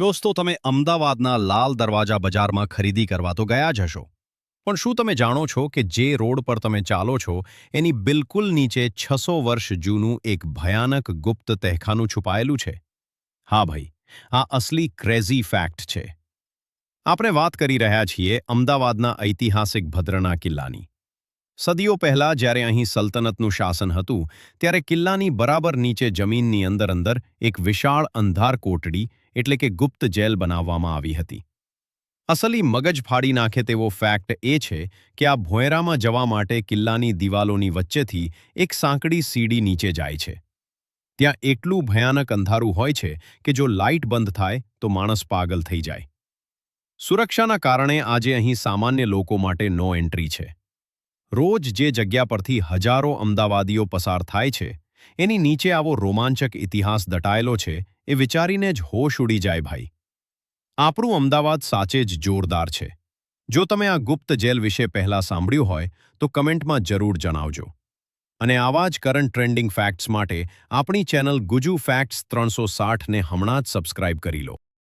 દોસ્તો, તમે અમદાવાદના લાલ દરવાજા બજારમાં ખરીદી કરવા તો ગયા જ હશો, પણ શું તમે જાણો છો કે જે રોડ પર તમે ચાલો છો એની બિલકુલ નીચે 600 વર્ષ જૂનું એક ભયાનક ગુપ્ત તહેખાનું છુપાયેલું છે? હા ભાઈ, આ અસલી ક્રેઝી ફેક્ટ છે. આપણે વાત કરી રહ્યા છીએ અમદાવાદના ઐતિહાસિક ભદ્રના કિલ્લાની. સદીઓ પહેલા જ્યારે અહીં સલ્તનતનું શાસન હતું, ત્યારે કિલ્લાની બરાબર નીચે જમીનની અંદર એક વિશાળ અંધાર કોટડી એટલે કે ગુપ્ત જેલ બનાવવામાં આવી હતી. અસલી મગજ ફાડી નાખે તેવો ફેક્ટ એ છે કે આ ભોંયરામાં જવા માટે કિલ્લાની દિવાલોની વચ્ચેથી એક સાંકડી સીડી નીચે જાય છે. ત્યાં એટલું ભયાનક અંધારું હોય છે કે જો લાઇટ બંધ થાય તો માણસ પાગલ થઈ જાય. સુરક્ષાના કારણે આજે અહીં સામાન્ય લોકો માટે નો એન્ટ્રી છે. રોજ જે જગ્યા પરથી હજારો અમદાવાદીઓ પસાર થાય છે, એની નીચે આવો રોમાંચક ઇતિહાસ દટાયેલો છે, એ વિચારીને જ હોશ ઉડી જાય ભાઈ. આપણું અમદાવાદ સાચે જ જોરદાર છે. જો તમે આ ગુપ્ત જેલ વિશે પહેલાં સાંભળ્યું હોય તો કમેન્ટમાં જરૂર જણાવજો. અને આવા જ કરંટ ટ્રેન્ડિંગ ફેક્ટ્સ માટે આપણી ચેનલ ગુજુ ફેક્ટ્સ 360 ને હમણાં જ સબસ્ક્રાઇબ કરી લો.